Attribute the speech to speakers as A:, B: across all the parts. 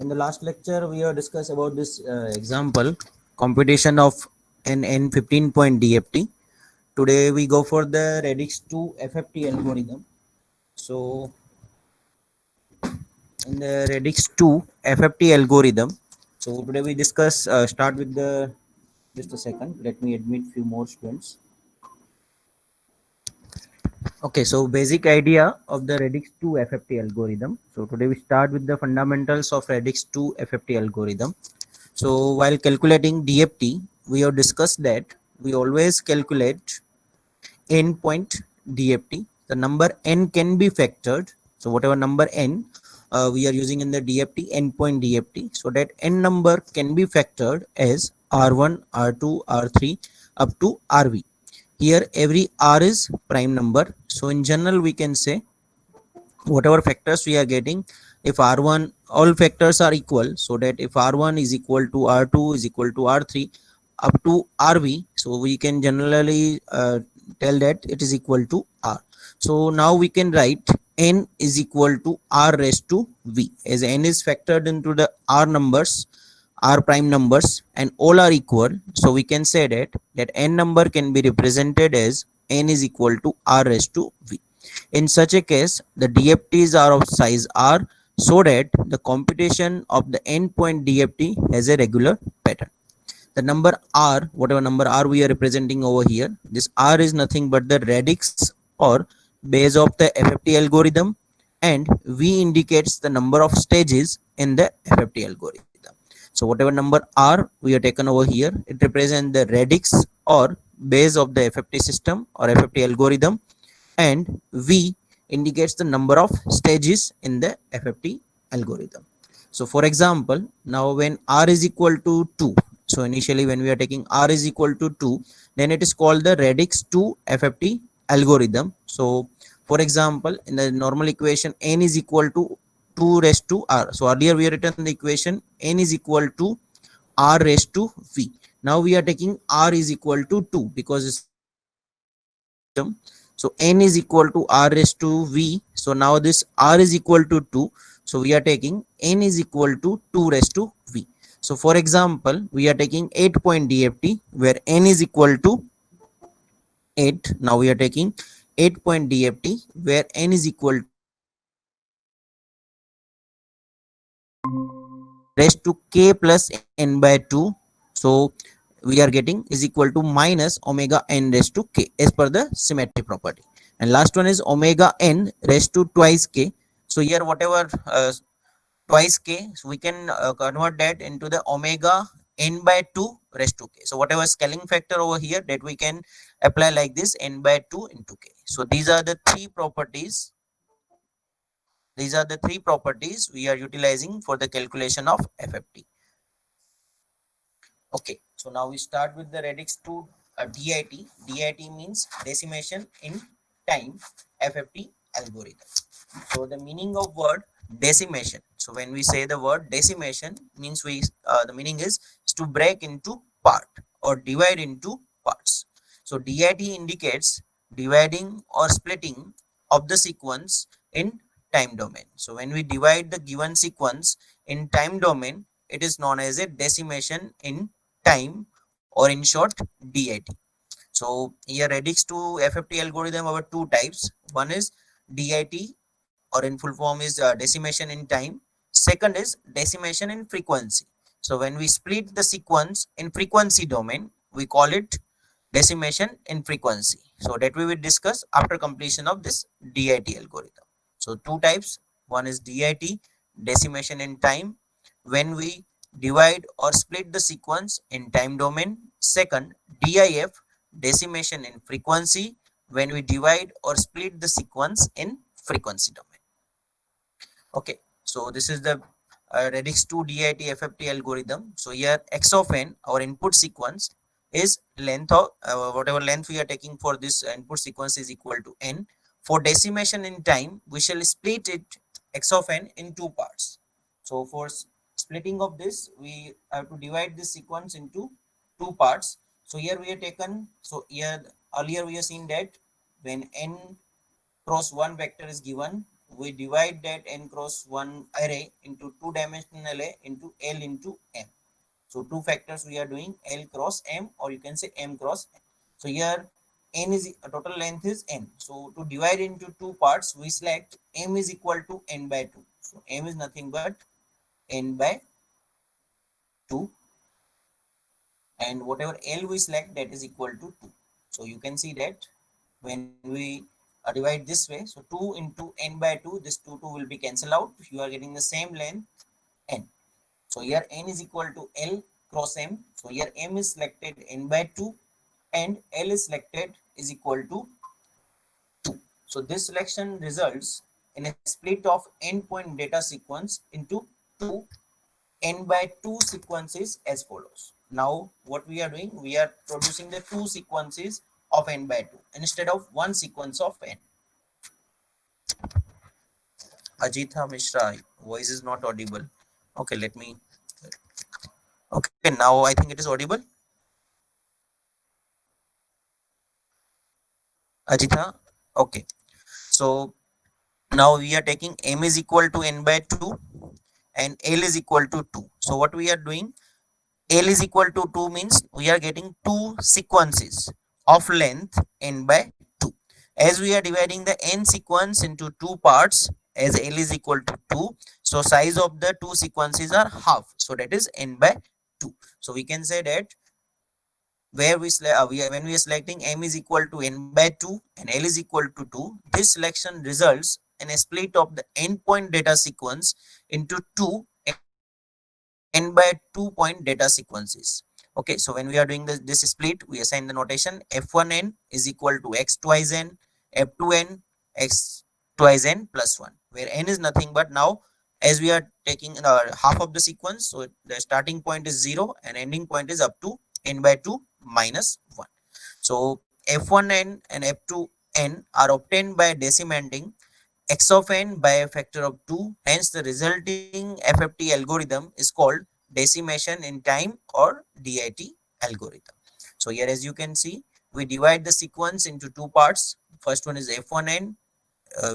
A: In the last lecture, we have discussed about this example computation of an N15 point DFT. Today, we go for the Radix 2 FFT algorithm. So, in the Radix 2 FFT algorithm, so today we discuss start with the just a second. Let me admit few more students. Okay, so basic idea of the Radix 2 FFT algorithm. So today we start with the fundamentals of Radix 2 FFT algorithm. So while calculating DFT, we have discussed that we always calculate n point DFT. The number n can be factored. So whatever number n we are using in the DFT, n point DFT, so that n number can be factored as R1, R2, R3 up to RV. Here every R is prime number. So in general we can say whatever factors we are getting, if R1 all factors are equal, so that if R1 is equal to R2 is equal to R3 up to RV, so we can generally tell that it is equal to R. So now we can write n is equal to R raised to V, as n is factored into the R numbers, R prime numbers, and all are equal. So we can say that n number can be represented as n is equal to R raised to V. In such a case, the DFTs are of size R, so that the computation of the endpoint DFT has a regular pattern. The number R, whatever number R we are representing over here, this R is nothing but the radix or base of the FFT algorithm, and V indicates the number of stages in the FFT algorithm. So whatever number R we are taken over here, it represents the radix or base of the FFT system or FFT algorithm, and V indicates the number of stages in the FFT algorithm. So for example, now when R is equal to 2, so initially when we are taking R is equal to 2, then it is called the radix 2 FFT algorithm. So for example, in the normal equation, n is equal to 2 raised to R. So earlier we have written the equation n is equal to R raised to V. Now we are taking R is equal to 2 because it's system. So n is equal to R raised to V. So now this R is equal to 2. So we are taking n is equal to 2 raised to V. So for example, we are taking 8 point DFT where n is equal to 8. Now we are taking 8 point DFT where n is equal to raised to k plus n by 2. So we are getting is equal to minus omega n raised to k as per the symmetry property. And last one is omega n raised to twice k. So here whatever twice k, so we can convert that into the omega n by 2 raised to k. So whatever scaling factor over here, that we can apply like this, n by 2 into k. So these are the three properties. These are the three properties we are utilizing for the calculation of FFT. Okay, so now we start with the radix 2 DIT. DIT means decimation in time FFT algorithm. So the meaning of word decimation. So when we say the word decimation, means we the meaning is to break into part or divide into parts. So DIT indicates dividing or splitting of the sequence in time domain. So when we divide the given sequence in time domain, it is known as a decimation in time, or in short DIT. So here radix 2 FFT algorithm have two types. One is DIT, or in full form is decimation in time. Second is decimation in frequency. So when we split the sequence in frequency domain, we call it decimation in frequency. So that we will discuss after completion of this DIT algorithm. So two types. One is DIT, decimation in time, when we divide or split the sequence in time domain. Second, DIF, decimation in frequency, when we divide or split the sequence in frequency domain. Okay, so this is the radix 2 DIT FFT algorithm. So here x of n, our input sequence, is length of whatever length we are taking for this input sequence is equal to n. For decimation in time, we shall split it x of n in two parts. So for splitting of this, we have to divide this sequence into two parts. So here we have taken, so here earlier we have seen that when n cross one vector is given, we divide that n cross 1 array into two-dimensional array into L into M. So two factors we are doing, L cross M, or you can say M cross N. So here n is total length is n. So to divide into two parts, we select M is equal to n by 2. So M is nothing but n by 2, and whatever L we select, that is equal to 2. So you can see that when we divide this way, so 2 into n by 2, this 2 will be cancelled out. You are getting the same length n. So here n is equal to L cross M. So here M is selected n by 2 and L is selected is equal to 2. So this selection results in a split of n point data sequence into two n by 2 sequences as follows. Now what we are doing, we are producing the two sequences of n by 2 instead of one sequence of n. Ajitha Mishra, voice is not audible. Okay, let me. Okay, now I think it is audible. Ajitha, okay. So now we are taking m is equal to n by 2 and L is equal to 2. So what we are doing, L is equal to 2 means we are getting two sequences of length n by 2. As we are dividing the n sequence into two parts, as L is equal to 2, so size of the two sequences are half. So that is n by 2. So we can say that where when we are selecting m is equal to n by 2 and L is equal to 2, this selection results in a split of the n point data sequence into two n by 2 point data sequences. Okay, so when we are doing this split, we assign the notation f1n is equal to x twice n, f2n x twice n plus 1, where n is nothing but, now as we are taking half of the sequence, so the starting point is 0 and ending point is up to n by 2 minus 1. So f1n and f2n are obtained by decimating x of n by a factor of 2. Hence, the resulting FFT algorithm is called decimation in time or DIT algorithm. So here, as you can see, we divide the sequence into two parts. First one is f1n,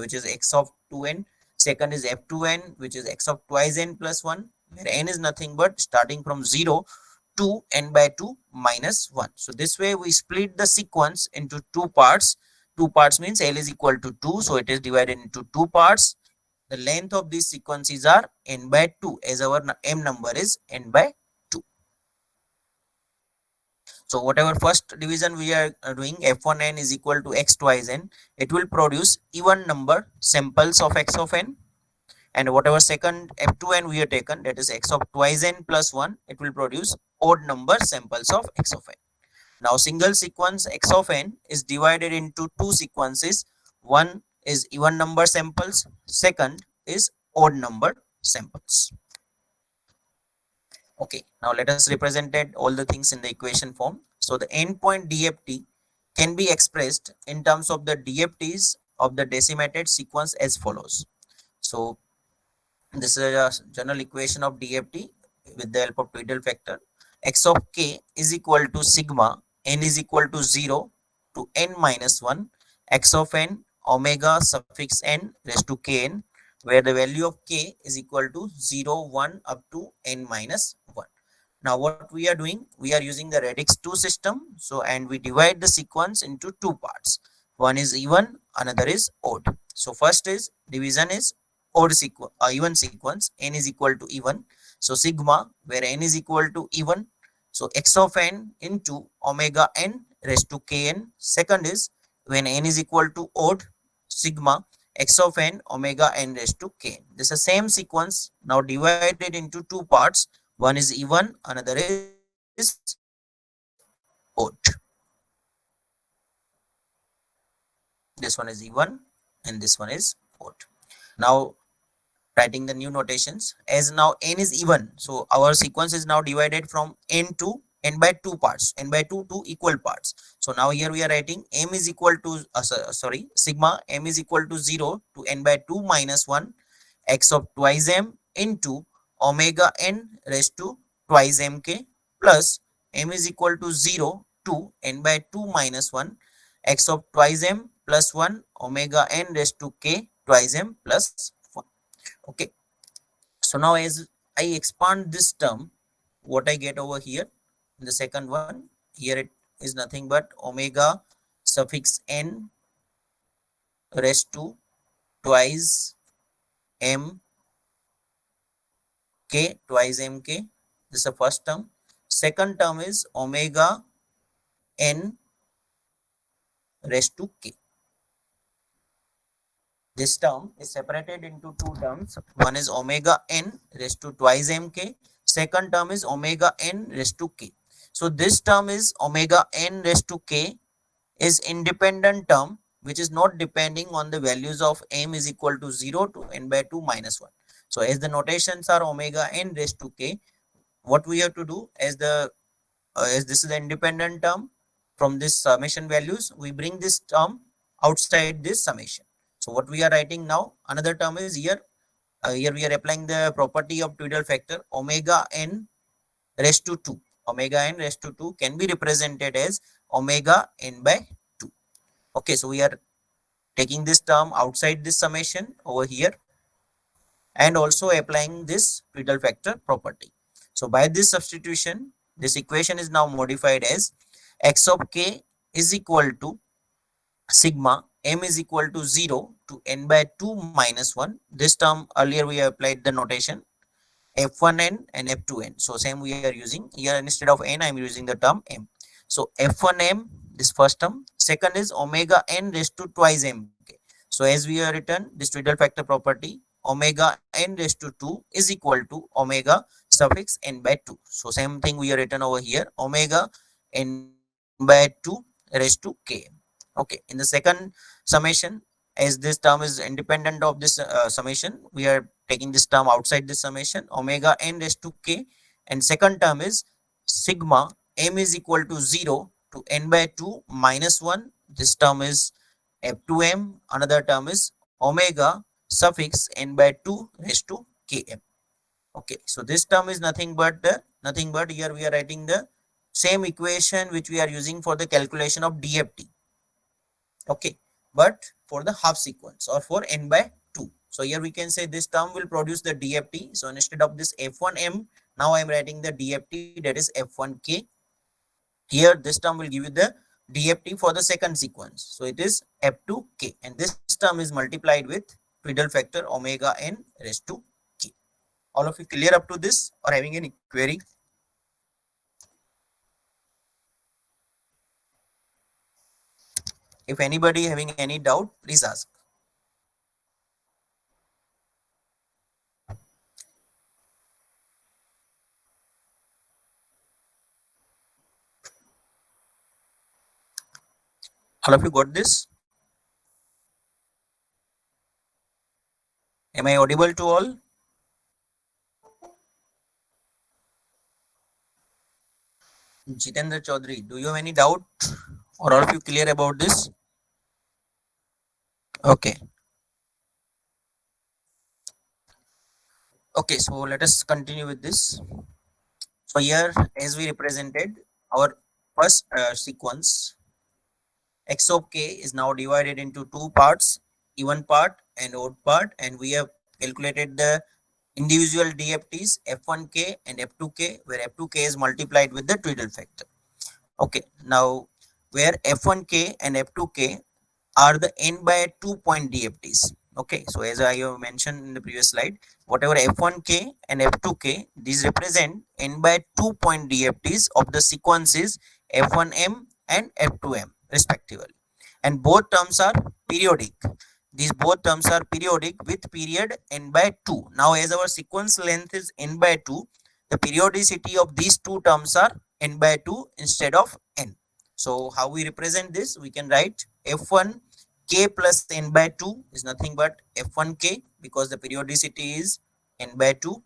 A: which is x of 2n. Second is f2n, which is x of twice n plus 1, where n is nothing but starting from 0 to n by 2 minus 1. So this way we split the sequence into two parts. Two parts means L is equal to 2, so it is divided into two parts. The length of these sequences are n by 2, as our m number is n by 2. So whatever first division we are doing, f1n is equal to x twice n, it will produce even number samples of x of n. And whatever second f2n we have taken, that is x of twice n plus 1, it will produce odd number samples of x of n. Now single sequence x of n is divided into two sequences. One is even number samples, second is odd number samples. Okay, now let us represent all the things in the equation form. So the endpoint DFT can be expressed in terms of the DFTs of the decimated sequence as follows. So this is a general equation of DFT with the help of Tweedle factor. X of k is equal to sigma n is equal to 0 to n minus 1 x of n omega suffix n raised to kn, where the value of k is equal to 0, 1 up to n minus 1. Now what we are doing, we are using the radix 2 system. So and we divide the sequence into two parts. One is even, another is odd. So first is division is odd sequence, even sequence, n is equal to even. So sigma, where n is equal to even, so x of n into omega n raised to kn. Second is when n is equal to odd, sigma x of n omega n raised to kn. This is the same sequence now divided into two parts. One is even, another is odd. This one is even and this one is odd. Now writing the new notations, as now n is even, so our sequence is now divided from n to n by 2 parts, n by 2 to equal parts. So now here we are writing m is equal to sigma m is equal to 0 to n by 2 minus 1 x of twice m into omega n raised to twice mk plus m is equal to 0 to n by 2 minus 1 x of twice m plus 1 omega n raised to k twice m plus 1. Okay, so now as I expand this term, what I get over here in the second one, here it is nothing but omega suffix n raised to twice m k, twice mk. This is the first term. Second term is omega n raised to k. This term is separated into two terms. One is omega n raised to twice mk. Second term is omega n raised to k. So this term is omega n raised to k is independent term which is not depending on the values of m is equal to 0 to n by 2 minus 1. So as the notations are omega n raised to k, what we have to do as this is the independent term from this summation values, we bring this term outside this summation. So what we are writing now, another term is here. Here we are applying the property of Tweedle factor omega n raised to 2. Omega n raised to 2 can be represented as omega n by 2. Okay, so we are taking this term outside this summation over here and also applying this Tweedle factor property. So by this substitution, this equation is now modified as x of k is equal to sigma m is equal to 0 to n by 2 minus 1. This term earlier we applied the notation f1n and f2n. So same we are using here, instead of n I am using the term m. So f1m, this first term. Second is omega n raised to twice m. So as we have written this Tweedle factor property, omega n raised to 2 is equal to omega suffix n by 2. So same thing we have written over here, omega n by 2 raised to k. Okay, in the second summation, as this term is independent of this summation, we are taking this term outside this summation, omega n raised to k, and second term is sigma m is equal to 0 to n by 2 minus 1. This term is f2m. Another term is omega suffix n by 2 raised to km. Okay, so this term is nothing but here we are writing the same equation which we are using for the calculation of DFT. Okay, but for the half sequence or for n by 2. So here we can say this term will produce the DFT. So instead of this f1m, now I am writing the DFT, that is f1k. Here this term will give you the DFT for the second sequence. So it is f2k, and this term is multiplied with Tweedle factor omega n raised to k. All of you clear up to this or having any query? If anybody having any doubt, please ask. All of you got this? Am I audible to all? Jitendra Chaudhary, do you have any doubt or all of you clear about this? Okay. Okay, so let us continue with this. So here, as we represented our first sequence, x of k is now divided into two parts, even part and odd part, and we have calculated the individual DFTs f1k and f2k, where f2k is multiplied with the Tweedle factor. Okay, now where f1k and f2k are the n by 2 point DFTs. Okay, so as I have mentioned in the previous slide, whatever f1k and f2k, these represent n by 2 point DFTs of the sequences f1m and f2m respectively, and both terms are periodic. These both terms are periodic with period n by 2. Now as our sequence length is n by 2, the periodicity of these two terms are n by 2 instead of n. So how we represent this? We can write f1 k plus n by 2 is nothing but f1k, because the periodicity is n by 2.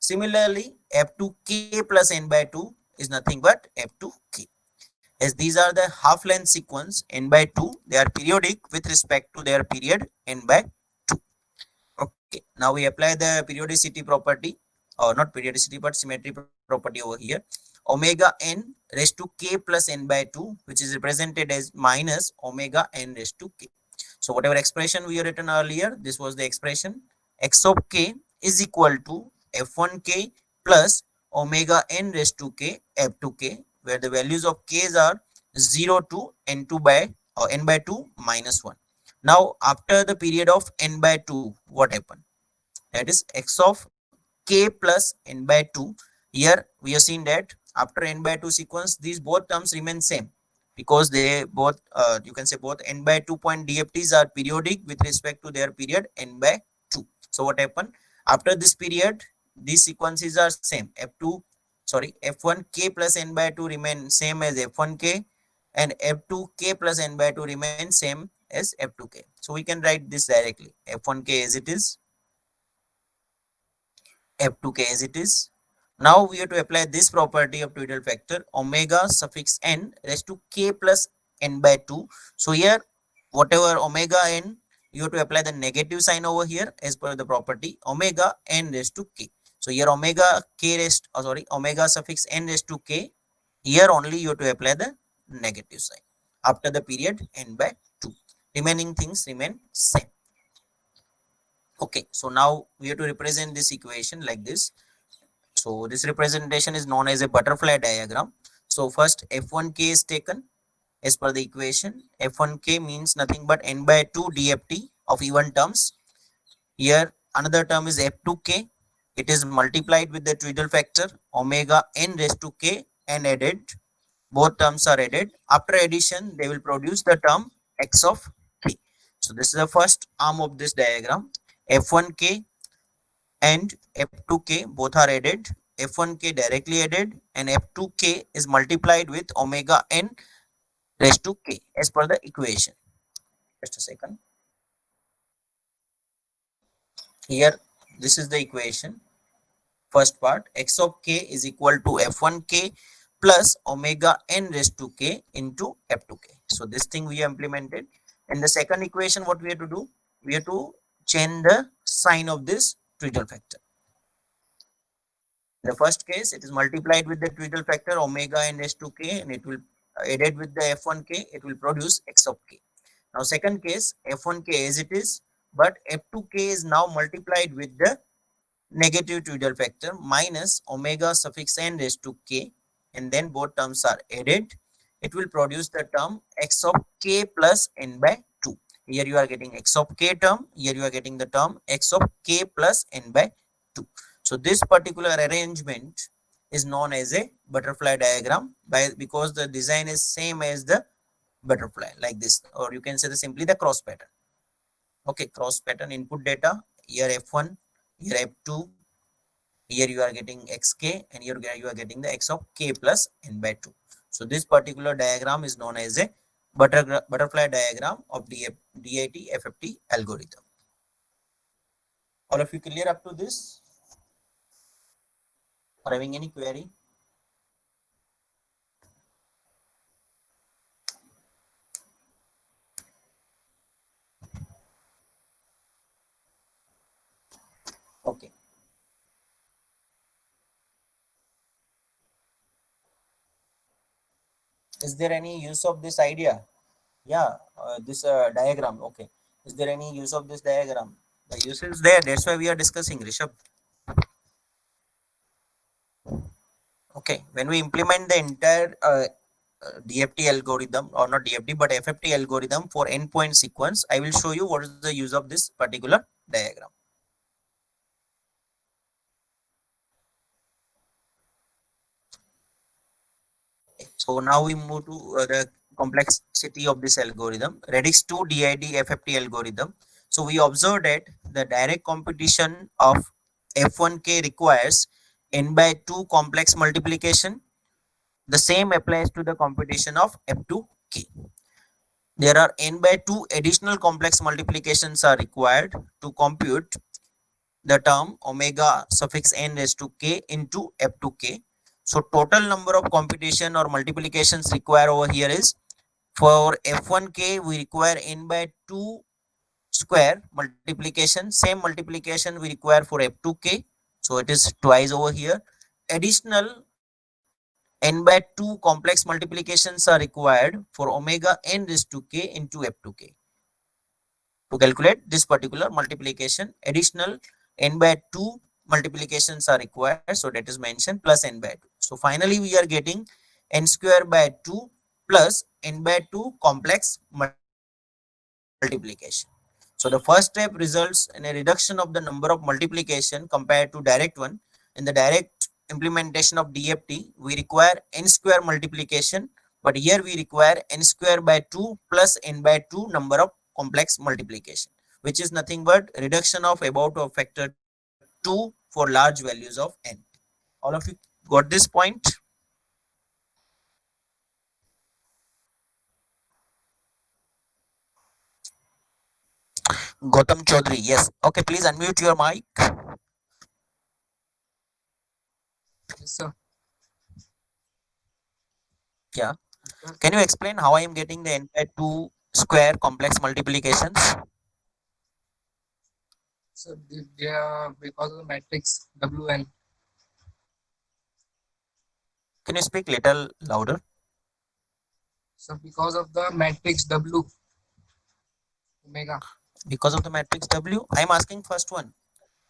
A: Similarly, f2k plus n by 2 is nothing but f2k. As these are the half length sequence n by 2, they are periodic with respect to their period n by 2. Okay, now we apply the periodicity property, or not periodicity but symmetry property over here. Omega n raised to k plus n by 2, which is represented as minus omega n raised to k. So whatever expression we have written earlier, this was the expression. X of k is equal to f1k plus omega n raised to k f2k, where the values of k's are 0 to n2 by or n by 2 minus 1. Now after the period of n by 2, what happened? That is x of k plus n by 2. Here we have seen that after n by 2 sequence, these both terms remain same, because they both you can say both n by 2 point dft's are periodic with respect to their period n by 2. So what happened after this period? These sequences are same. F2, sorry, f1k plus n by 2 remain same as f1k, and f2k plus n by 2 remain same as f2k. So we can write this directly, f1k as it is, f2k as it is. Now we have to apply this property of twiddle factor omega suffix n raised to k plus n by 2. So here whatever omega n, you have to apply the negative sign over here as per the property omega n raised to k. So here omega k raised, sorry, omega suffix n raised to k, here only you have to apply the negative sign after the period n by 2. Remaining things remain same. Okay, so now we have to represent this equation like this. So this representation is known as a butterfly diagram. So first f1k is taken as per the equation. F1k means nothing but n by 2 dft of even terms. Here another term is f2k. It is multiplied with the twiddle factor omega n raised to k and added. Both terms are added. After addition, they will produce the term x of k. So this is the first arm of this diagram. F1k and f2k both are added. F1k directly added and f2k is multiplied with omega n raised to k as per the equation. Just a second. Here this is the equation. First part, x of k is equal to f1k plus omega n raised to k into f2k. So this thing we have implemented. And the second equation, what we have to do? We have to change the sign of this twiddle factor. In the first case, it is multiplied with the twiddle factor omega n raised to k, and it will added with the f1k, it will produce x of k. Now second case, f1k as it is, but f2k is now multiplied with the negative twiddle factor minus omega suffix n raised to k, and then both terms are added. It will produce the term x of k plus n by 2. Here you are getting x of k term, here you are getting the term x of k plus n by 2. So this particular arrangement is known as a butterfly diagram because the design is same as the butterfly like this, or you can say simply the cross pattern. Okay, cross pattern input data, here f1, here f2, here you are getting xk, and here you are getting the x of k plus n by 2. So this particular diagram is known as a butterfly diagram of DAT FFT algorithm. All of you clear up to this? Or having any query? Okay. Is there any use of this idea? Yeah, this diagram. Okay. Is there any use of this diagram? The use is there. That's why we are discussing, Rishabh. Okay. When we implement the entire DFT algorithm, or not DFT but FFT algorithm for endpoint sequence, I will show you what is the use of this particular diagram. So now we move to the complexity of this algorithm, Radix 2 DID FFT algorithm. So we observed that the direct computation of F1K requires n by 2 complex multiplication. The same applies to the computation of F2K. There are n by 2 additional complex multiplications are required to compute the term omega suffix n raised to k into f2k. So total number of computation or multiplications required over here is, for f1k we require n by 2 square multiplication. Same multiplication we require for f2k, so it is twice over here. Additional n by 2 complex multiplications are required for omega n raised to k into f2k. To calculate this particular multiplication, additional n by 2 multiplications are required. So that is mentioned plus n by 2. So finally we are getting n square by 2 plus n by 2 complex multiplication. So the first step results in a reduction of the number of multiplication compared to direct one. In the direct implementation of DFT, we require n square multiplication, but here we require n square by 2 plus n by 2 number of complex multiplication, which is nothing but reduction of about a factor 2 for large values of n. All of you got this point? Gautam Chaudhary, yes. Okay, please unmute your mic.
B: Yes, sir.
A: Yeah.
B: Sir,
A: Can you explain how I am getting the n by 2 square complex multiplications?
B: they are because of the matrix WN.
A: Can you speak little louder?
B: So because of the matrix W omega.
A: Because of the matrix W, I am asking first one.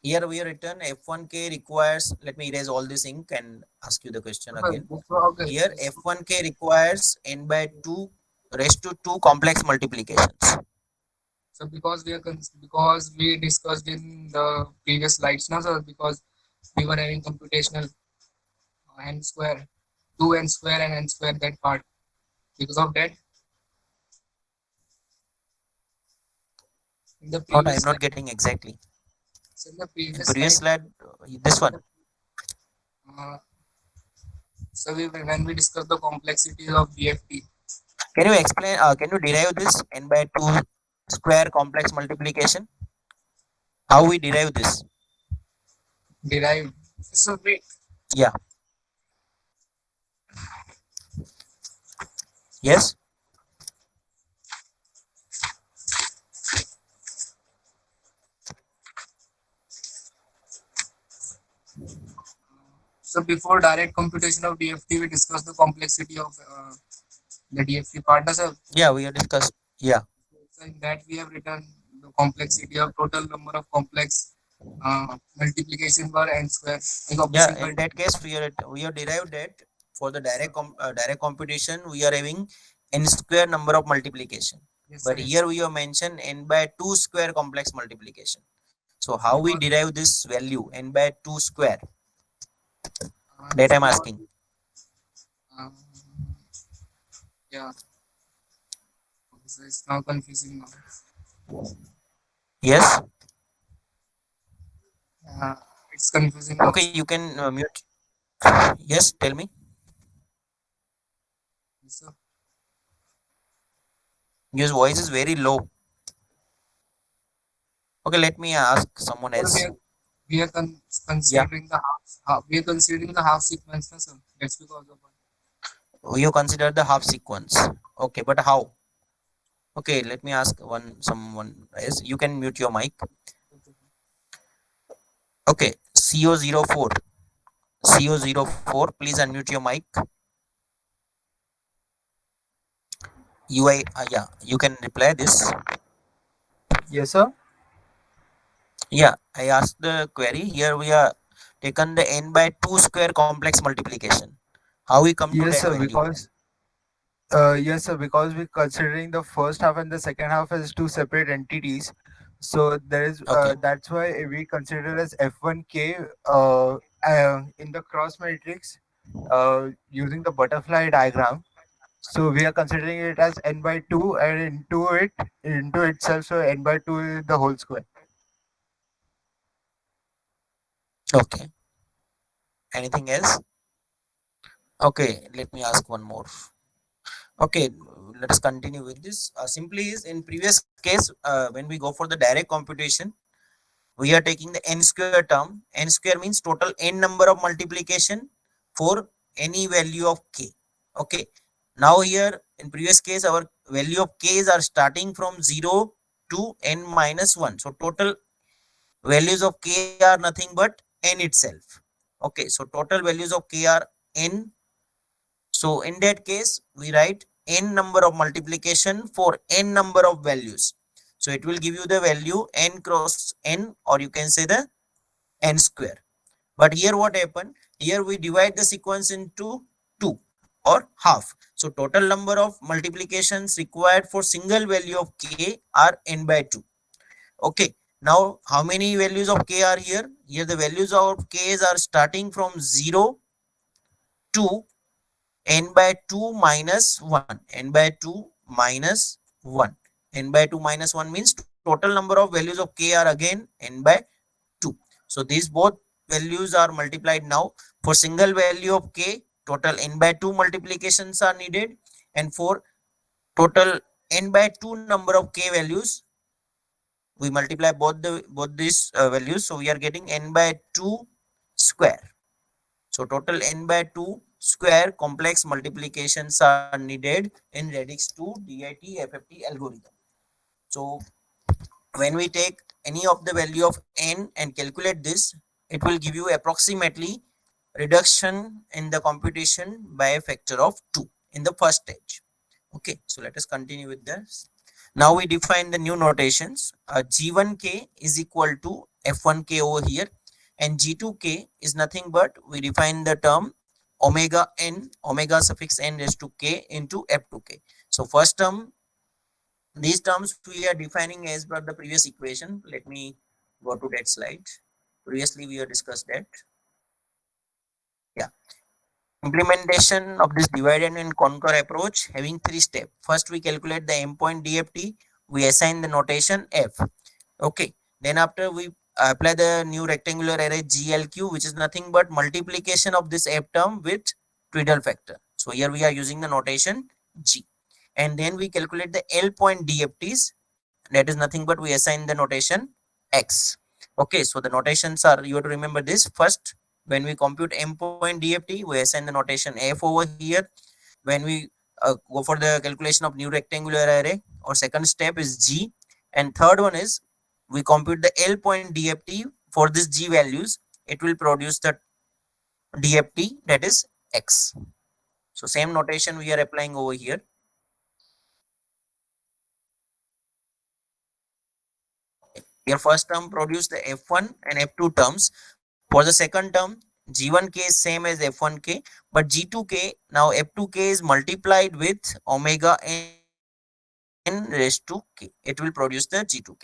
A: Here we are written F1k requires, let me erase all this ink and ask you the question again.
B: Okay.
A: Here F1k requires n by 2 raised to 2 complex multiplications.
B: So because we discussed in the previous slides now, sir, because we were having computational n square, 2n square and n square that part. Because of that, in the
A: What I
B: previous
A: am not
B: slide,
A: getting exactly.
B: so in the
A: In
B: previous
A: previous
B: slide,
A: slide, this one.
B: uh, when we discussed the complexities of DFT,
A: Can you explain, can you derive this n by 2 square complex multiplication? How we derive this?
B: derived. So we
A: Yeah. Yes.
B: So before direct computation of DFT, we discussed the complexity of the DFT partner.
A: Yeah, we have discussed. Yeah.
B: So in that we have written the complexity of total number of complex multiplication bar n square is of the
A: Yeah.
B: single
A: In that case, we have derived that for the direct computation, we are having n square number of multiplication.
B: yes sir
A: But
B: yes
A: here we have mentioned n by 2 square complex multiplication. So how we
B: because
A: derive this value n by 2 square? That
B: so
A: I'm
B: because
A: asking.
B: um, yeah so it's now confusing now.
A: Yes.
B: uh, it's confusing now
A: Okay,
B: sir.
A: you can mute. Yes, tell me.
B: Yes, sir.
A: Your voice is very low. Okay, let me ask someone
B: Sir,
A: else.
B: we are
A: Yeah,
B: considering the half we are considering the half sequence na, sir. That's because of
A: you consider the half sequence. Okay, but how? Okay, let me ask someone else. You can mute your mic. Okay, CO04. CO04, please unmute your mic. UI, yeah, you can reply this.
C: Yes, sir.
A: Yeah, I asked the query. Here we are taken the n by 2 square complex multiplication. How we come to
C: Yes,
A: that
C: sir.
A: value?
C: Because we're considering the first half and the second half as two separate entities. So there is
A: Okay,
C: that's why we consider as F1K in the cross matrix using the butterfly diagram. So we are considering it as n by two, and into itself, so n by two is the whole square.
A: okay. Anything else? Okay, let me ask one more. Okay, let us continue with this. Simply is in previous case, when we go for the direct computation, we are taking the n square term. N square means total n number of multiplication for any value of k. Okay. Now here in previous case, our value of k's are starting from 0 to n minus 1. So total values of k are nothing but n itself. Okay. So total values of k are n. So in that case, we write n number of multiplication for n number of values. So it will give you the value n cross n, or you can say the n square. But here what happened? Here we divide the sequence into 2 or half. So total number of multiplications required for single value of k are n by 2. Okay. Now how many values of k are here? Here the values of k's are starting from 0 to n by 2 minus 1. N by 2 minus 1. N by 2 minus 1 means total number of values of k are again n by 2. So these both values are multiplied now. For single value of k, total n by 2 multiplications are needed, and for total n by 2 number of k values, we multiply both these values, so we are getting n by 2 square. So total n by 2 square complex multiplications are needed in radix 2 DIT FFT algorithm. So when we take any of the value of n and calculate this, it will give you approximately reduction in the computation by a factor of 2 in the first stage. Okay, so let us continue with this. Now we define the new notations. G1k is equal to F1k over here, and G2k is nothing but we define the term omega n, omega suffix n raised to k into F2k. So first term, these terms we are defining as per the previous equation. Let me go to that slide. Previously we have discussed that. Yeah. Implementation of this divide and conquer approach having 3 steps. First, we calculate the endpoint DFT. We assign the notation F. Okay. Then after we apply the new rectangular array GLQ, which is nothing but multiplication of this F term with twiddle factor. So here we are using the notation G. And then we calculate the L point DFTs. That is nothing but we assign the notation X. Okay. So the notations are, you have to remember this. First, when we compute endpoint DFT, we assign the notation F over here. When we go for the calculation of new rectangular array, our second step is G. And third one is we compute the L point DFT for this G values. It will produce the DFT, that is X. So same notation we are applying over here. Your first term produce the F1 and F2 terms. For the second term, G1k is same as F1k, but G2k, now F2k is multiplied with omega n raised to k. It will produce the G2k.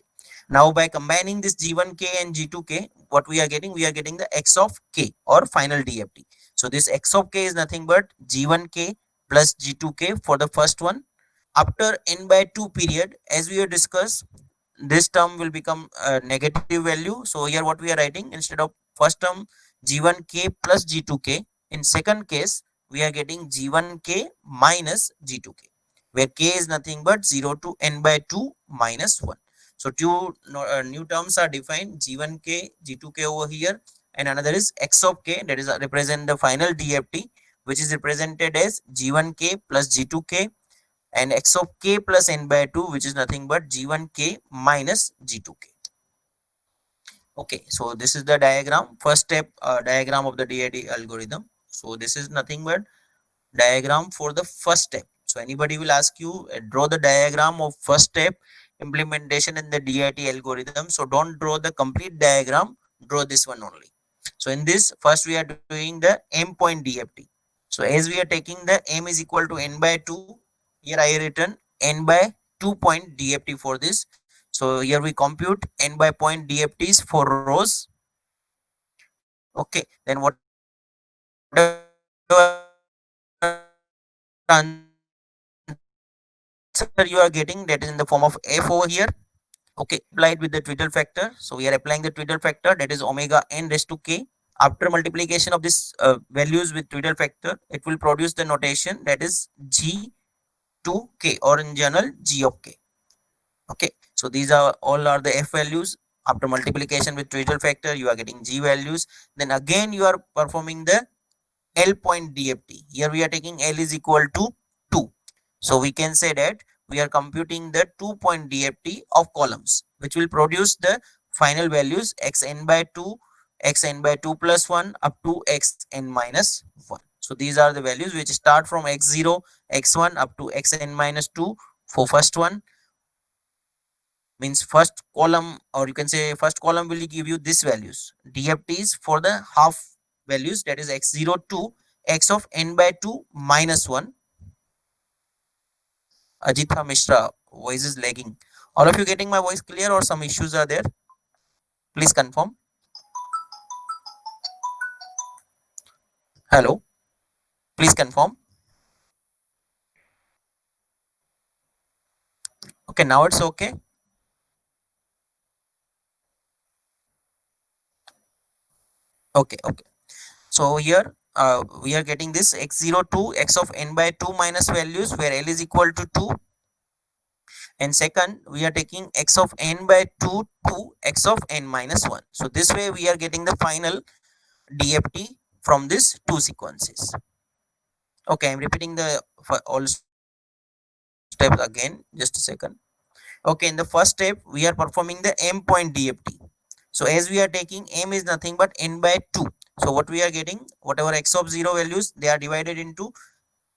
A: Now by combining this G1k and G2k, what we are getting? We are getting the x of k or final DFT. So this x of k is nothing but G1k plus G2k for the first one. After n by 2 period, as we have discussed, this term will become a negative value. So here what we are writing, instead of first term G1k plus G2k, in second case we are getting G1k minus G2k, where k is nothing but 0 to n by 2 minus 1. So two new terms are defined, G1k, G2k over here, and another is x of k, that is represent the final DFT, which is represented as G1k plus G2k, and x of k plus n by 2, which is nothing but G1k minus G2k. Okay, so this is the diagram, first step diagram of the DIT algorithm. So this is nothing but diagram for the first step. So anybody will ask you, draw the diagram of first step implementation in the DIT algorithm. So don't draw the complete diagram, draw this one only. So in this, first we are doing the m point DFT. So as we are taking the m is equal to n by 2, here I written n by 2 point DFT for this. So here we compute n by point DFTs for rows. Okay, then whatever answer you are getting, that is in the form of f over here. Okay, applied with the twiddle factor. So we are applying the twiddle factor, that is omega n raised to k. After multiplication of this values with twiddle factor, it will produce the notation that is G to k, or in general G of k. Okay, so these are all are the f values. After multiplication with twiddle factor, you are getting G values. Then again you are performing the L point DFT. Here we are taking L is equal to 2. So we can say that we are computing the 2 point DFT of columns, which will produce the final values xn by 2, xn by 2 plus 1 up to xn minus 1. So these are the values which start from x0, x1 up to xn minus 2 for first one. means first column, or you can say first column will give you this values. DFTs for the half values, that is x0 to x of n by 2 minus 1. Ajitha Mishra, voice is lagging. All of you getting my voice clear or some issues are there? Please confirm. Hello, please confirm. Okay, now it's okay. Okay, okay. So here we are getting this x0 to x of n by 2 minus values where L is equal to 2. And second, we are taking x of n by 2 to x of n minus 1. So this way we are getting the final DFT from these two sequences. Okay, I'm repeating the all steps again. Just a second. Okay, in the first step, we are performing the m point DFT. So as we are taking m is nothing but n by 2. So what we are getting, whatever x of 0 values, they are divided into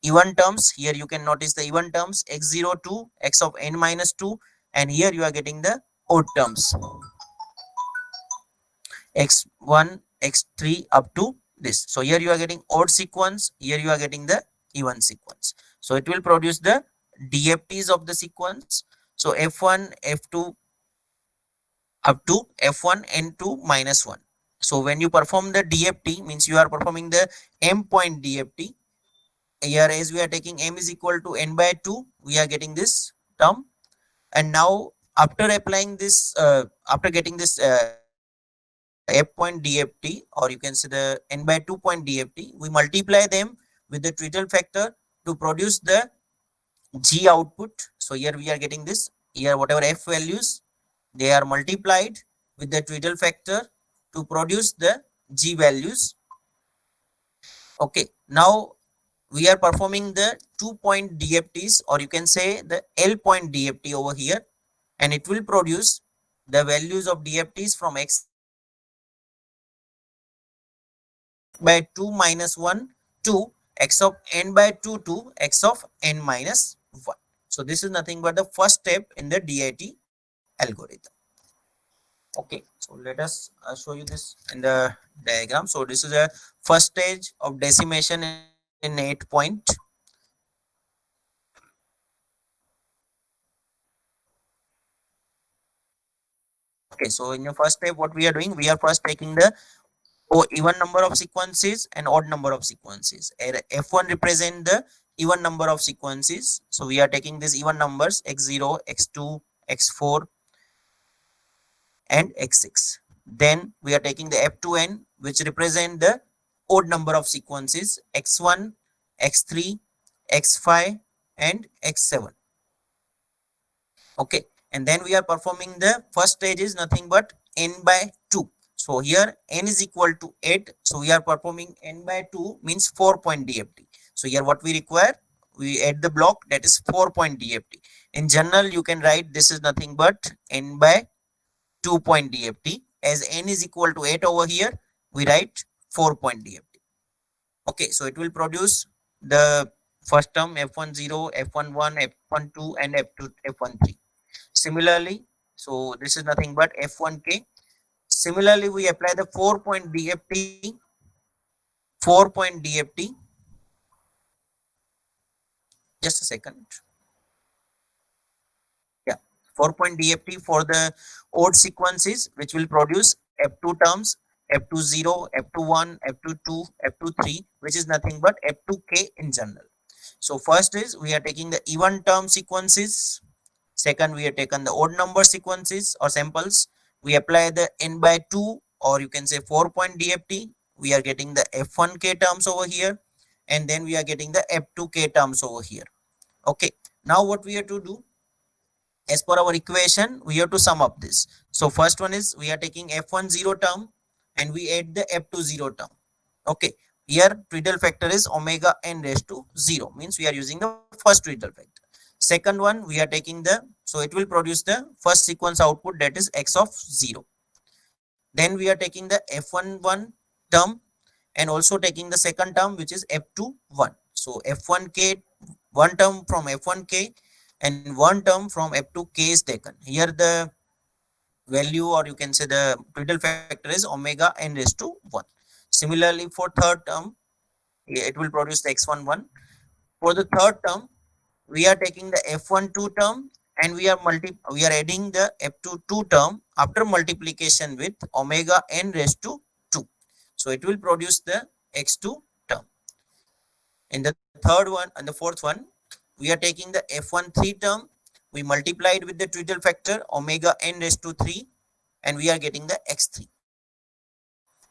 A: even terms. Here you can notice the even terms x0 to x of n minus 2, and here you are getting the odd terms x1 x3 up to this. So here you are getting odd sequence, here you are getting the even sequence. So it will produce the DFTs of the sequence. So f1 f2 up to f1 n2 minus 1. So when you perform the DFT, means you are performing the m point DFT. Here as we are taking m is equal to n by 2, we are getting this term. And now after applying this, after getting this f point DFT, or you can say the n by 2 point DFT, we multiply them with the Twiddle factor to produce the G output. So here we are getting this. Here whatever f values, they are multiplied with the Twiddle factor to produce the G values. Okay, now we are performing the 2-point DFTs, or you can say the L point DFT over here, and it will produce the values of DFTs from x by 2 minus 1 to x of n by 2 to x of n minus 1. So this is nothing but the first step in the DIT algorithm. Okay, so let us show you this in the diagram. So this is a first stage of decimation in 8 point. Okay, so in the first step, what we are doing, we are first taking the even number of sequences and odd number of sequences. F1 represent the even number of sequences. So we are taking these even numbers x0, x2, x4, and x6. Then we are taking the f2n, which represent the odd number of sequences x1, x3, x5, and x7. Okay, and then we are performing the first stage is nothing but n by 2. So here n is equal to 8. So we are performing n by 2 means 4-point DFT. So here what we require, we add the block that is 4-point DFT. In general, you can write this is nothing but n by 2-point DFT. As n is equal to 8 over here, we write 4-point DFT. Okay, so it will produce the first term f10, f11, f12, and f13. Similarly, so this is nothing but f1k. Similarly, we apply the 4-point DFT. 4-point DFT. Just a second. Yeah, 4-point DFT for the odd sequences, which will produce f2 terms, f20, f21, f22, f23, which is nothing but f2k in general. So first is we are taking the even term sequences. Second, we have taken the odd number sequences or samples. We apply the n by 2, or you can say 4-point DFT. We are getting the f1k terms over here, and then we are getting the f2k terms over here. Okay, now what we have to do, as per our equation, we have to sum up this. So first one is we are taking f10 term and we add the f20 term. Okay, here Twiddle factor is omega n raised to 0, means we are using the first Twiddle factor. Second one, we are taking the, so it will produce the first sequence output, that is x of 0. Then we are taking the f11 term and also taking the second term, which is f21. So f1k, one term from f1k and one term from f2k is taken. Here the value, or you can say the Twiddle factor is omega n raised to 1. Similarly, for third term, it will produce the x11. For the third term, we are taking the f12 term and we are adding the f22 term after multiplication with omega n raised to 2. So it will produce the x2 term. In the third one and the fourth one, we are taking the f13 term. We multiplied with the Twiddle factor omega n raised to 3 and we are getting the x3.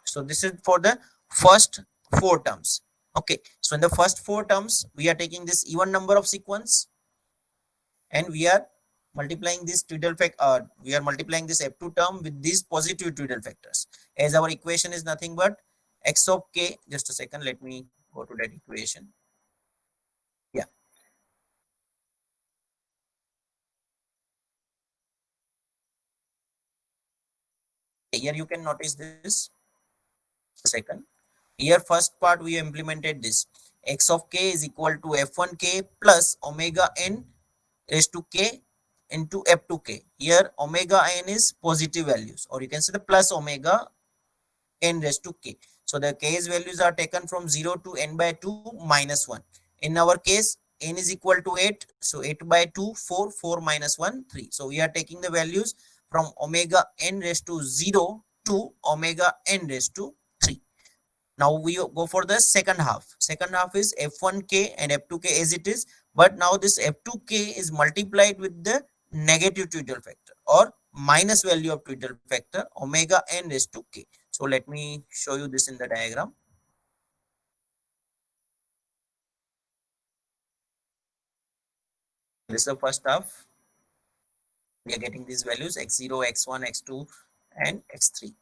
A: So this is for the first four terms. Okay, so in the first four terms, we are taking this even number of sequence and we are multiplying this Twiddle factor, we are multiplying this f2 term with these positive Twiddle factors, as our equation is nothing but x of k. Just a second, let me go to that equation. Yeah, here you can notice this. Second, here first part we implemented this x of k is equal to f1k plus omega n raised to k into f2k. Here omega n is positive values, or you can say the plus omega n raised to k. So the k's values are taken from 0 to n by 2 minus 1. In our case, n is equal to 8. So 8 by 2, 4, 4 minus 1, 3. So we are taking the values from omega n raised to 0 to omega n raised to 3. Now we go for the second half. Second half is f1k and f2k as it is. But now this f2k is multiplied with the negative Twiddle factor or minus value of Twiddle factor omega n raised to k. So let me show you this in the diagram. This is the first half. We are getting these values x0, x1, x2 and x3.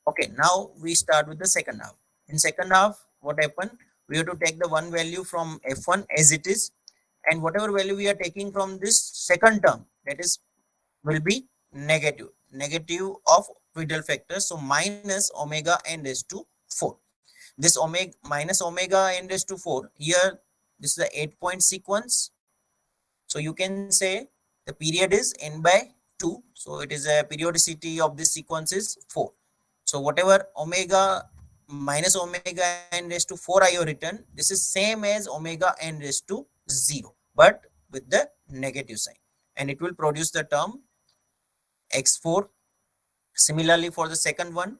A: Okay, now we start with the second half. In second half, what happened? We have to take the one value from f1 as it is, and whatever value we are taking from this second term, that is will be negative of Twiddle factor. So minus omega n raised to 4. This omega n raised to 4 here, this is the 8-point sequence. So you can say the period is n by 2. So it is a periodicity of this sequence is 4. So whatever omega minus omega n raised to 4 I have written, this is same as omega n raised to 0, but with the negative sign, and it will produce the term x4. Similarly, for the second one,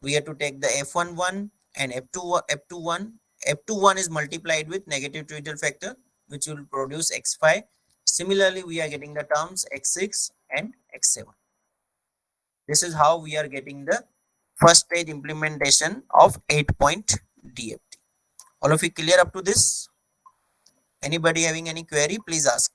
A: we have to take the f11 and f21. F21 is multiplied with negative Twiddle factor, which will produce x5. Similarly, we are getting the terms x6 and x7. This is how we are getting the first stage implementation of 8-point DFT. All of you clear up to this? Anybody having any query, please ask.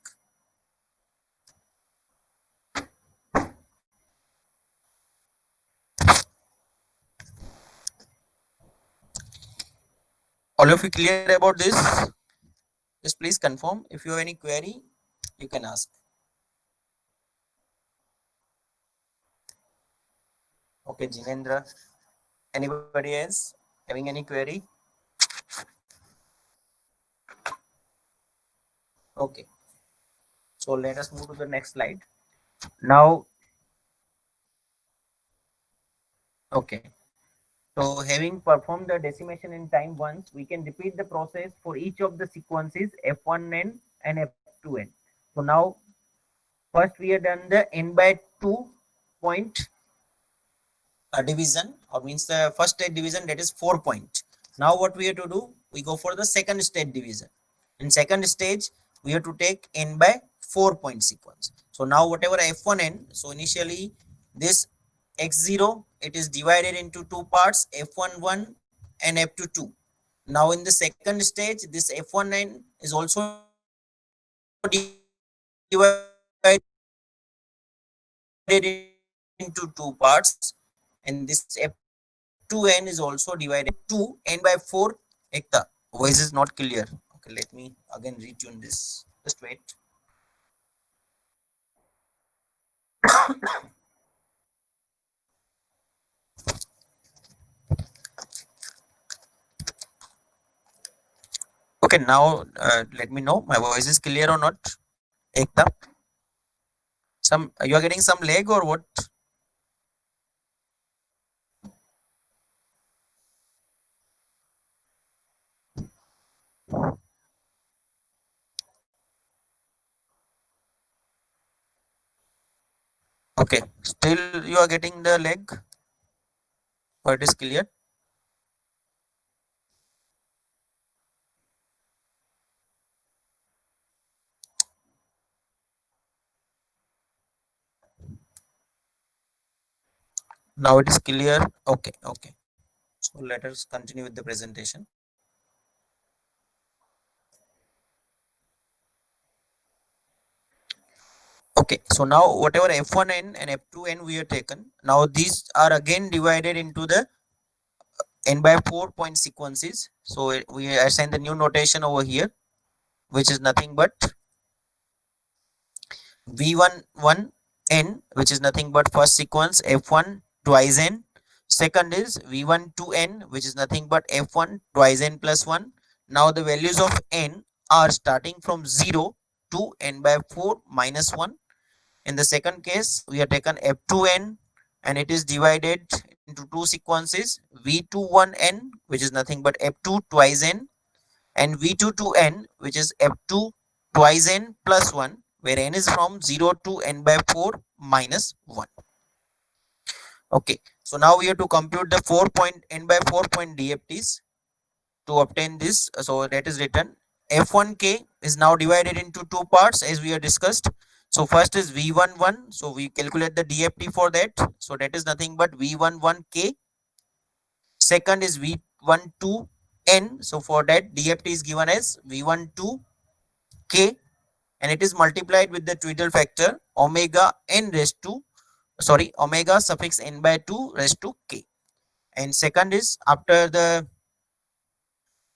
A: All of you clear about this? Just please confirm. If you have any query, you can ask. Okay, Jinendra. Anybody else having any query? Okay. So let us move to the next slide. Now, okay. So having performed the decimation in time once, we can repeat the process for each of the sequences f1n and f2n. So now, first we have done the n by 2 point division, or means the first state division, that is 4 point. Now what we have to do, we go for the second state division. In second stage, we have to take n by 4 point sequence. So now whatever f1n, so initially this x0, it is divided into two parts, f11 and f22. Now in the second stage, this f1n is also divided into two parts, and this f2n is also divided 2 n by 4. Ekta, voice is not clear. Okay, let me again retune this. Just wait. Okay, now let me know my voice is clear or not. Ekta. Some you are getting some lag or what? Okay, still you are getting the lag, or it is clear? Now it is clear. Okay, okay. So let us continue with the presentation. Okay, so now whatever f1n and f2n we have taken, now these are again divided into the n by 4 point sequences. So we assign the new notation over here, which is nothing but v1 n, which is nothing but first sequence f1 twice n. Second is v1 n, which is nothing but f1 twice n plus 1. Now the values of n are starting from 0 to n by 4 minus 1. In the second case, we have taken f2n and it is divided into two sequences v21n, which is nothing but f2 twice n, and v22n, which is f2 twice n plus 1, where n is from 0 to n by 4 minus 1. Okay, so now we have to compute the 4 point n by 4 point DFTs to obtain this. So that is written f1k is now divided into two parts as we have discussed. So first is v11, so we calculate the DFT for that. So that is nothing but v11k. Second is v12n, so for that DFT is given as v12k, and it is multiplied with the Twiddle factor omega n raised to, sorry, omega suffix n by 2 raised to k. And second is after the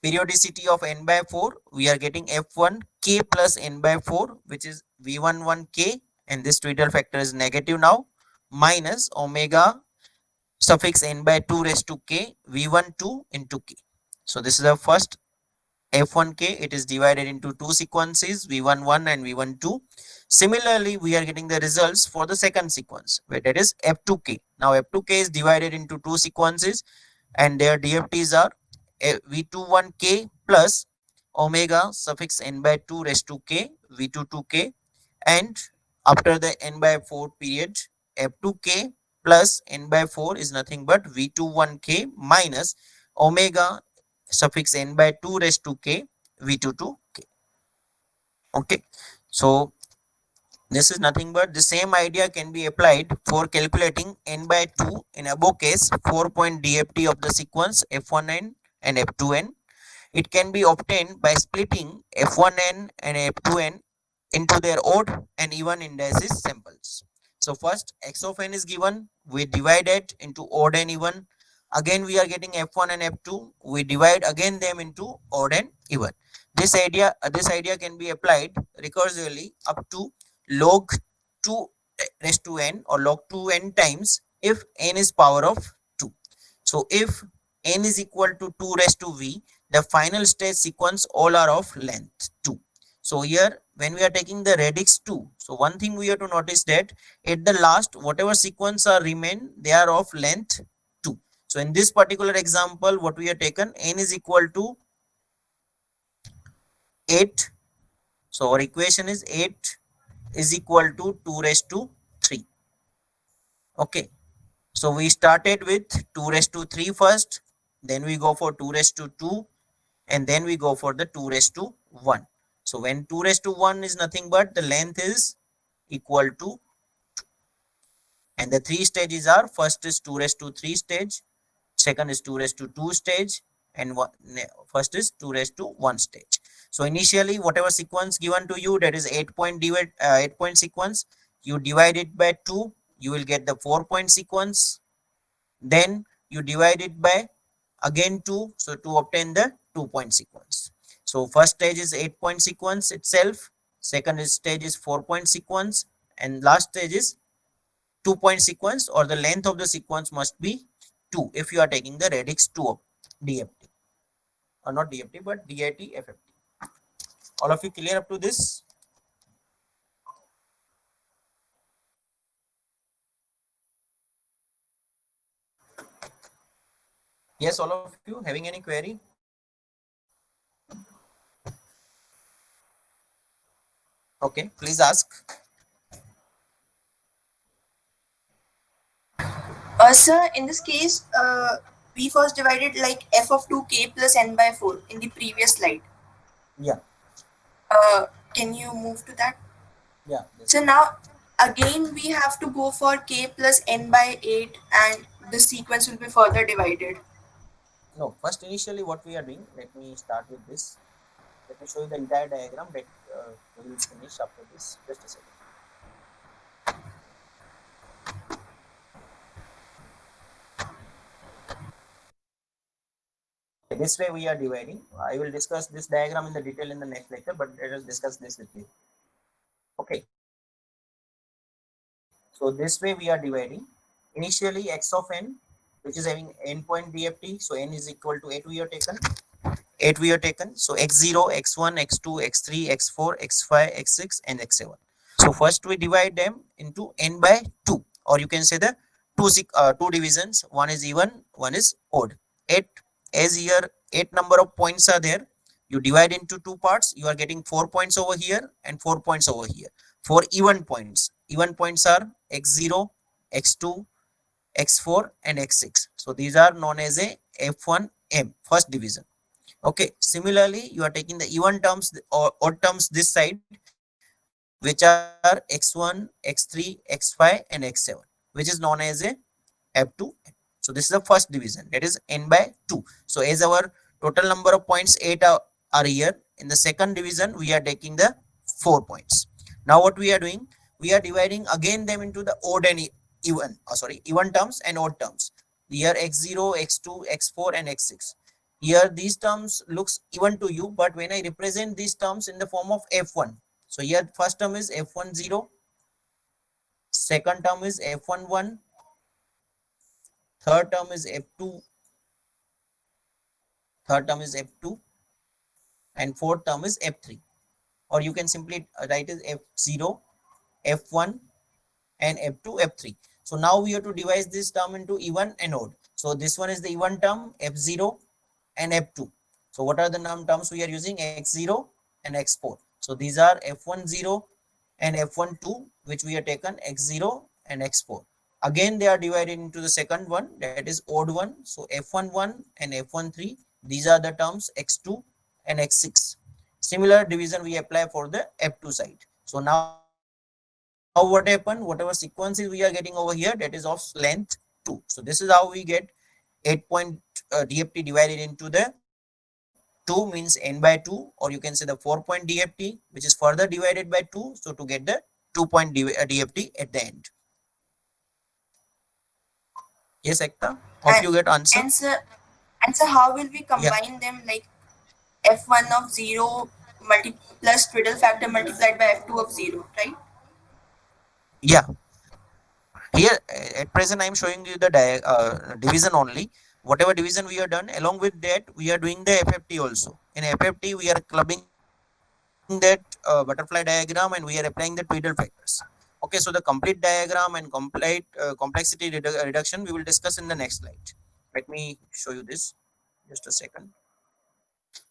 A: periodicity of n by 4, we are getting f1 k plus n by 4, which is v11 k, and this Twiddle factor is negative now, minus omega suffix n by 2 raised to k v12 into k. So this is the first f1k. It is divided into two sequences v11 and v12. Similarly, we are getting the results for the second sequence, where that is f2k. Now f2k is divided into two sequences and their DFTs are v21k plus omega suffix n by 2 raised to k v22k, and after the n by 4 period, f2k plus n by 4 is nothing but v21k minus omega suffix n by 2 raised to k v22k. Okay, so this is nothing but the same idea can be applied for calculating n by 2 in above case 4 point DFT of the sequence f1n and f2n. It can be obtained by splitting f1n and f2n into their odd and even indices samples. So first x of n is given, we divide it into odd and even. Again we are getting f1 and f2, we divide again them into odd and even. This idea can be applied recursively up to log 2 raised to n or log 2n times if n is power of 2. So if n is equal to 2 raised to v, the final stage sequence all are of length 2. So here when we are taking the radix 2, so one thing we have to notice that at the last whatever sequence are remain, they are of length 2. So in this particular example, what we have taken, n is equal to 8. So our equation is 8 is equal to 2 raised to 3. Okay, so we started with 2 raised to 3 first, then we go for 2 raised to 2, and then we go for the 2 raised to 1. So when 2 raised to 1 is nothing but the length is equal to, and the three stages are, first is 2 raised to 3 stage, second is 2 raised to 2 stage, and first is 2 raised to 1 stage. So initially whatever sequence given to you, that is 8 point sequence, you divide it by 2, you will get the 4 point sequence, then you divide it by again 2, so to obtain the 2 point sequence. So first stage is 8 point sequence itself, second stage is 4 point sequence, and last stage is 2 point sequence, or the length of the sequence must be 2 if you are taking the radix 2 of DFT, or not DFT but DIT FFT. All of you clear up to this? Yes, all of you having any query? Okay, please ask.
D: Sir, in this case, we first divided like f of 2k plus n by 4 in the previous slide.
A: Yeah,
D: Can you move to that?
A: yeah.
D: So now again we have to go for k plus n by 8 and the sequence will be further divided.
A: No, first initially what we are doing, let me start with this. Let me show you the entire diagram that we will finish after this. Just a second. This way we are dividing. I will discuss this diagram in the detail in the next lecture, but let us discuss this with you. Okay. So this way we are dividing. Initially x of n, which is having n point DFT. So n is equal to 8 we are taken. 8 we are taken. So x0, x1, x2, x3, x4, x5, x6 and x7. So first we divide them into n by 2, or you can say the two divisions. One is even, one is odd. 8, as here 8 number of points are there, you divide into two parts. You are getting 4 points over here and 4 points over here. For even points, even points are x0, x2, x4 and x6. So these are known as a f1m, first division. Okay, similarly you are taking the even terms or odd terms this side, which are x1, x3, x5 and x7, which is known as a f2. So this is the first division, that is n by 2. So as our total number of points 8 are here, in the second division we are taking the 4 points. Now what we are doing, we are dividing again them into the odd and even, even terms and odd terms. Here x0, x2, x4 and x6. Here these terms looks even to you, but when I represent these terms in the form of f1, so here first term is f10, second term is f11, third term is f2, third term is f2 and fourth term is f3, or you can simply write as f0, f1 and f2, f3. So now we have to divide this term into even and odd. So this one is the even term, f0 and f2. So what are the terms we are using? X0 and x4. So these are f10 and f12, which we have taken x0 and x4. Again they are divided into the second one, that is odd one. So f11 and f13, these are the terms x2 and x6. Similar division we apply for the f2 side. So now what happened, whatever sequences we are getting over here, that is of length 2. So this is how we get 8 point DFT divided into the 2 means n by 2, or you can say the 4 point DFT, which is further divided by 2. So to get the 2 point DFT at the end. Yes, Ekta, hope you get
D: And
A: answer.
D: and sir, and sir, how will we
A: Yeah,
D: combine them like f1 of 0 plus twiddle factor multiplied by f2 of 0, right?
A: yeah. Here at present I am showing you the division only. Whatever division we have done, along with that we are doing the FFT also. In FFT we are clubbing that butterfly diagram and we are applying the Twiddle factors. Okay, so the complete diagram and complete complexity reduction we will discuss in the next slide. Let me show you this. Just a second.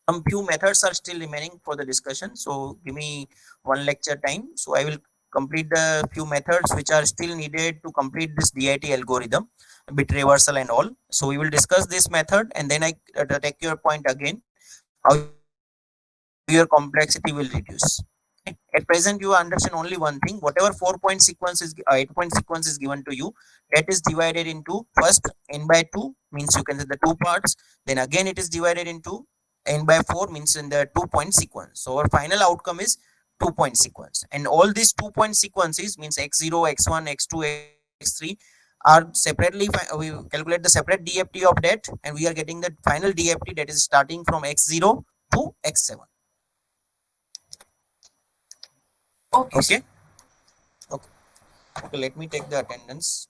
A: Some few methods are still remaining for the discussion, so give me one lecture time. So I will complete the few methods which are still needed to complete this DIT algorithm, bit reversal and all. So we will discuss this method and then I take your point again, how your complexity will reduce. At present you understand only one thing, whatever 8 point sequence is given to you, that is divided into first n by 2, means you can say the two parts, then again it is divided into n by 4, means in the 2 point sequence. So our final outcome is 2 point sequence, and all these 2 point sequences means x0, x1, x2, x3 are separately, we calculate the separate DFT of that, and we are getting the final DFT, that is starting from x0 to x7.
D: Okay, sir.
A: Okay, okay, okay, let me take the attendance.